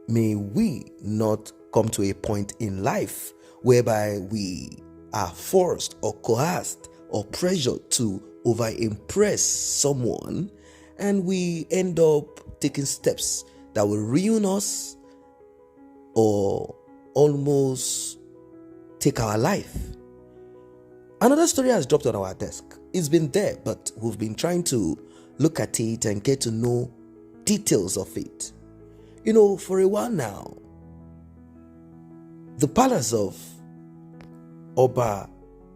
may we not come to a point in life whereby we are forced or coerced or pressured to over-impress someone, and we end up taking steps that will ruin us or almost take our life. Another story has dropped on our desk. It's been there, but we've been trying to look at it and get to know details of it. For a while now, the palace of OBA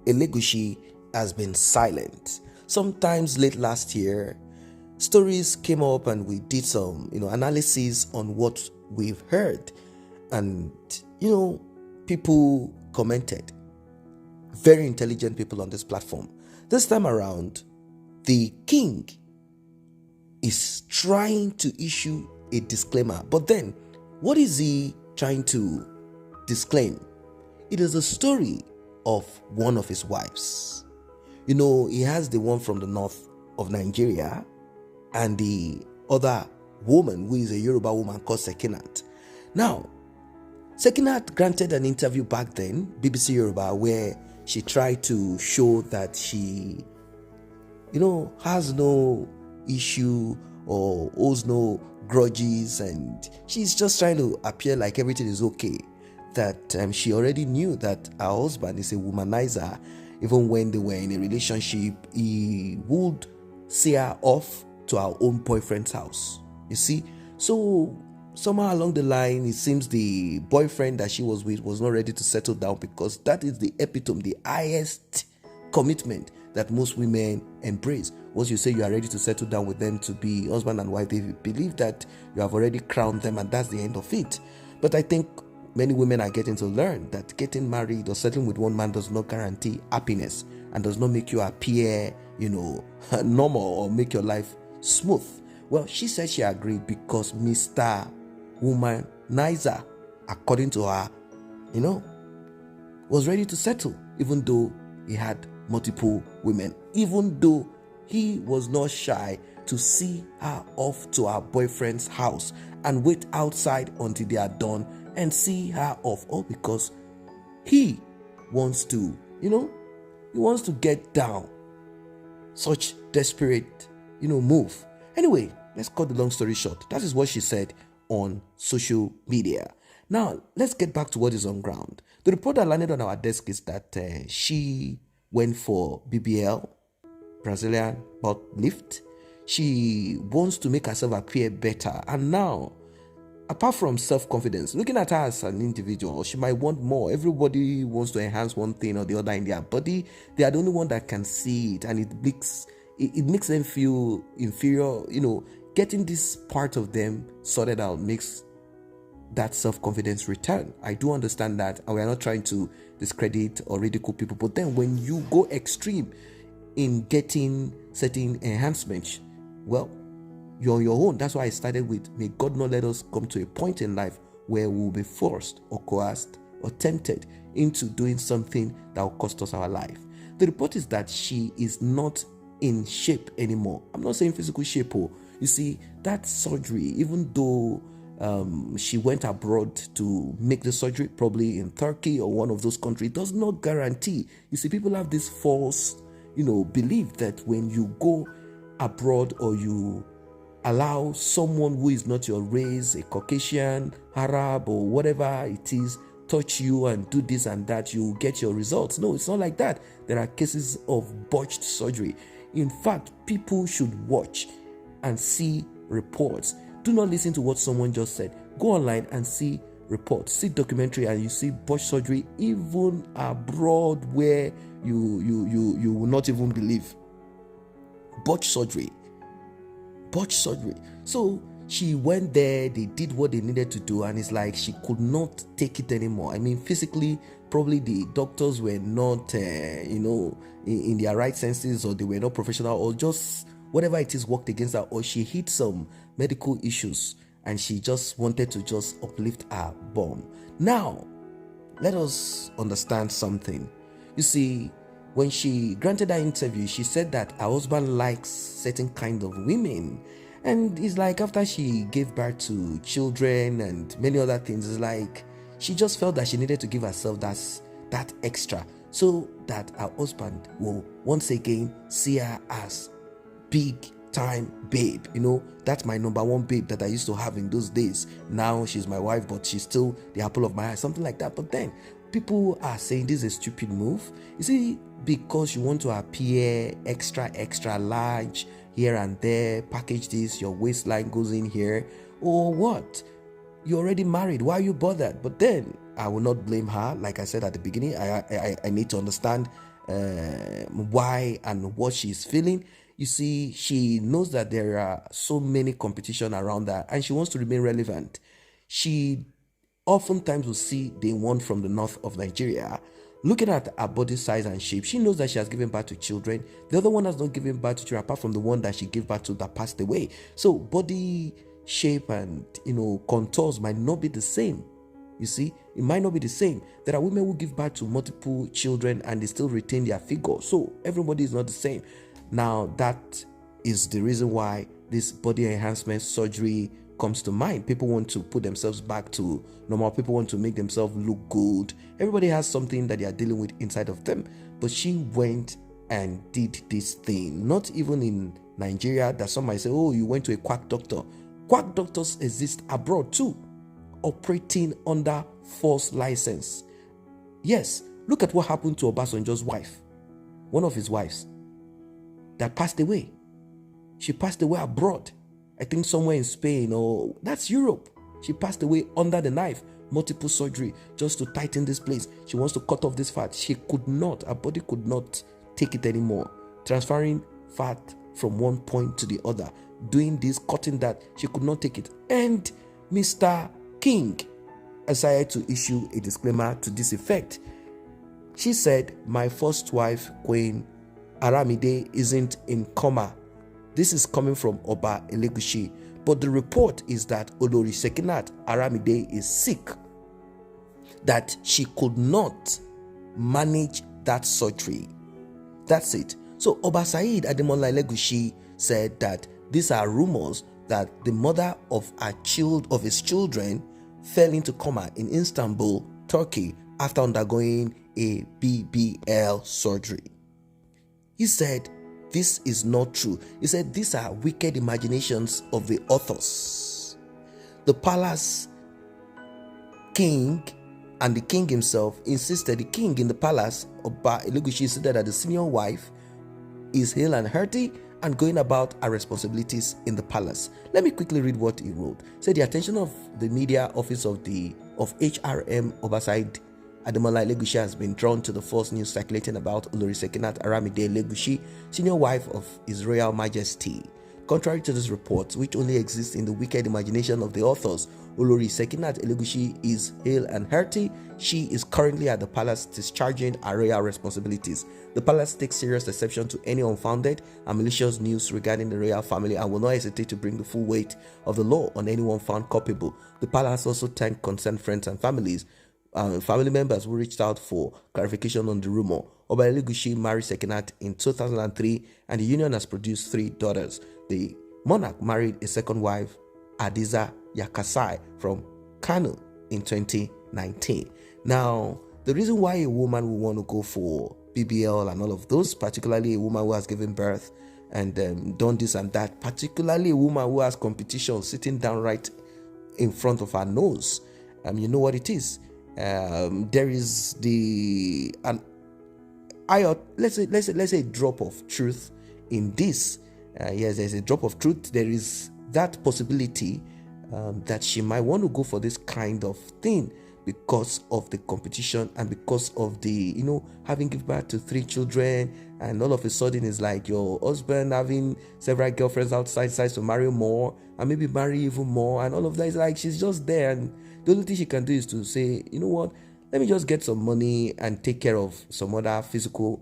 ELEGUSHI has been silent. Sometimes late last year, stories came up and we did some, analysis on what we've heard. And, people commented. Very intelligent people on this platform. This time around, the king is trying to issue a disclaimer. But then, what is he trying to disclaim? It is a story of one of his wives. He has the one from the north of Nigeria and the other woman who is a Yoruba woman called Sekinat. Now, Sekinat granted an interview back then, BBC Yoruba, where she tried to show that she, has no issue or owes no grudges, and she's just trying to appear like everything is okay. That she already knew that her husband is a womanizer. Even when they were in a relationship, he would see her off to her own boyfriend's house. You see? So somehow along the line, it seems the boyfriend that she was with was not ready to settle down, because that is the epitome, the highest commitment that most women embrace. Once you say you are ready to settle down with them to be husband and wife, they believe that you have already crowned them and that's the end of it. But I think many women are getting to learn that getting married or settling with one man does not guarantee happiness and does not make you appear, normal or make your life smooth. Well, she said she agreed because Mr. Womanizer, according to her, was ready to settle, even though he had multiple women, even though he was not shy to see her off to her boyfriend's house and wait outside until they are done and see her off, all because he wants to, he wants to get down. Such desperate, move. Anyway, let's cut the long story short. That is what she said on social media. Now, let's get back to what is on ground. The report that landed on our desk is that she went for BBL, Brazilian butt lift. She wants to make herself appear better. And now, apart from self-confidence, looking at her as an individual, she might want more. Everybody wants to enhance one thing or the other in their body. They are the only one that can see it, and it makes them feel inferior. Getting this part of them sorted out makes that self-confidence return. I do understand that, and we are not trying to discredit or ridicule people. But then when you go extreme in getting certain enhancements, well, you're on your own. That's why I started with, may God not let us come to a point in life where we'll be forced or coerced or tempted into doing something that will cost us our life. The report is that she is not in shape anymore. I'm not saying physical shape. You see, that surgery, even though she went abroad to make the surgery, probably in Turkey or one of those countries, does not guarantee. You see, people have this false, belief that when you go abroad or you allow someone who is not your race, a Caucasian, Arab, or whatever it is, touch you and do this and that, you get your results. No, it's not like that. There are cases of botched surgery. In fact, people should watch and see reports. Do not listen to what someone just said. Go online and see reports, see documentary, and you see botched surgery even abroad where you will not even believe. Botched surgery. So she went there, they did what they needed to do, and it's like she could not take it anymore. I mean, physically, probably the doctors were not, in their right senses, or they were not professional, or just whatever it is worked against her, or she hit some medical issues, and she just wanted to just uplift her bomb. Now, let us understand something. You see, when she granted her interview, she said that her husband likes certain kind of women, And it's like after she gave birth to children and many other things, it's like she just felt that she needed to give herself that extra so that her husband will once again see her as big time babe. That's my number one babe that I used to have in those days. Now she's my wife, but she's still the apple of my eye, something like that. But then people are saying this is a stupid move. Is it because you want to appear extra large here and there, package this, your waistline goes in here, or what? You're already married, why are you bothered? But then I will not blame her. Like I said at the beginning, I need to understand why and what she's feeling. You see, she knows that there are so many competition around her and she wants to remain relevant. She oftentimes will see the one from the north of Nigeria. Looking at her body size and shape, she knows that she has given birth to children. The other one has not given birth to children apart from the one that she gave birth to that passed away. So body shape and contours might not be the same. You see, it might not be the same. There are women who give birth to multiple children and they still retain their figure. So everybody is not the same. Now that is the reason why this body enhancement surgery comes to mind. People want to put themselves back to normal. People want to make themselves look good. Everybody has something that they are dealing with inside of them. But she went and did this thing. Not even in Nigeria, that some might say, oh, you went to a quack doctor. Quack doctors exist abroad too, operating under false license. Yes, look at what happened to Obasanjo's wife, one of his wives that passed away. She passed away abroad. I think somewhere in Spain, or that's Europe. She passed away under the knife, multiple surgery just to tighten this place. She wants to cut off this fat. She could not, her body could not take it anymore. Transferring fat from one point to the other, doing this, cutting that, she could not take it. And Mr. King decided to issue a disclaimer to this effect. She said, my first wife, Queen Aramide, isn't in coma. This is coming from Oba ELEGUSHI, but the report is that Olori Sekinat Aramide is sick, that she could not manage that surgery. That's it. So Oba Said Ademola ELEGUSHI said that these are rumors that the mother of his children fell into coma in Istanbul, Turkey, after undergoing a BBL surgery. He said, this is not true. He said, these are wicked imaginations of the authors. The palace king and the king himself insisted, the king in the palace, Oba ELEGUSHI, insisted that the senior wife is hale and hearty and going about her responsibilities in the palace. Let me quickly read what he wrote. He said, the attention of the media office of HRM Oba Said Ademola ELEGUSHI has been drawn to the false news circulating about Olori Sekinat Aramide ELEGUSHI, senior wife of His Royal Majesty. Contrary to this report, which only exists in the wicked imagination of the authors, Olori Sekinat ELEGUSHI is hale and hearty. She is currently at the palace discharging her royal responsibilities. The palace takes serious exception to any unfounded and malicious news regarding the royal family and will not hesitate to bring the full weight of the law on anyone found culpable. The palace also thanked concerned friends and family members who reached out for clarification on the rumor. Oba ELEGUSHI married Sekinat in 2003 and the union has produced 3 daughters. The monarch married a second wife, Adiza Yakasai, from Kano in 2019. Now, the reason why a woman would want to go for BBL and all of those, particularly a woman who has given birth and done this and that, particularly a woman who has competition sitting down right in front of her nose, you know what it is. There is let's say a drop of truth in this. Yes, there's a drop of truth. There is that possibility that she might want to go for this kind of thing because of the competition and because of the having given birth to 3 children, and all of a sudden it's like your husband having several girlfriends outside, decides to marry more and maybe marry even more, and all of that is like she's just there, and the only thing she can do is to say, you know what, let me just get some money and take care of some other physical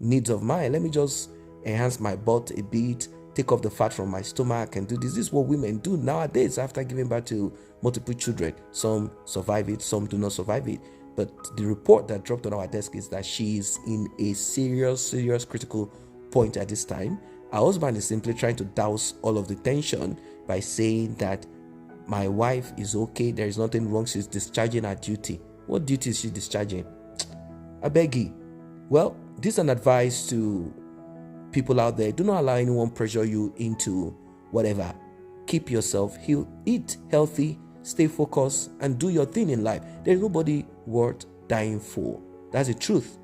needs of mine. Let me just enhance my butt a bit, take off the fat from my stomach and do this. This is what women do nowadays after giving birth to multiple children. Some survive it, some do not survive it. But the report that dropped on our desk is that she is in a serious critical point at this time, Her husband is simply trying to douse all of the tension by saying that my wife is okay, there is nothing wrong, she's discharging her duty. What duty is she discharging? I beg you. Well, this is an advice to people out there. Do not allow anyone pressure you into whatever. Keep yourself healed, eat healthy, stay focused, and do your thing in life. There is nobody worth dying for. That's the truth.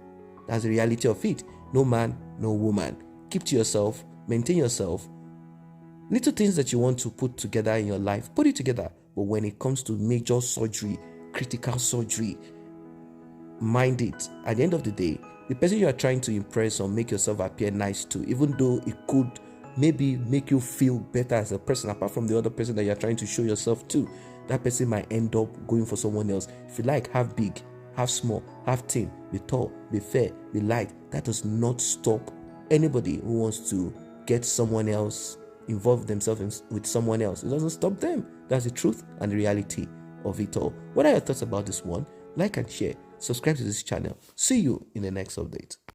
That's the reality of it. No man, no woman. Keep to yourself, maintain yourself. Little things that you want to put together in your life, put it together. But when it comes to major surgery, critical surgery, mind it. At the end of the day, the person you are trying to impress or make yourself appear nice to, even though it could maybe make you feel better as a person, apart from the other person that you are trying to show yourself to, that person might end up going for someone else. If you like, have big, have small, have thin, be tall, be fair, be light. That does not stop anybody who wants to get someone else, involve themselves with someone else. It doesn't stop them. That's the truth and the reality of it all. What are your thoughts about this one? Like and share. Subscribe to this channel. See you in the next update.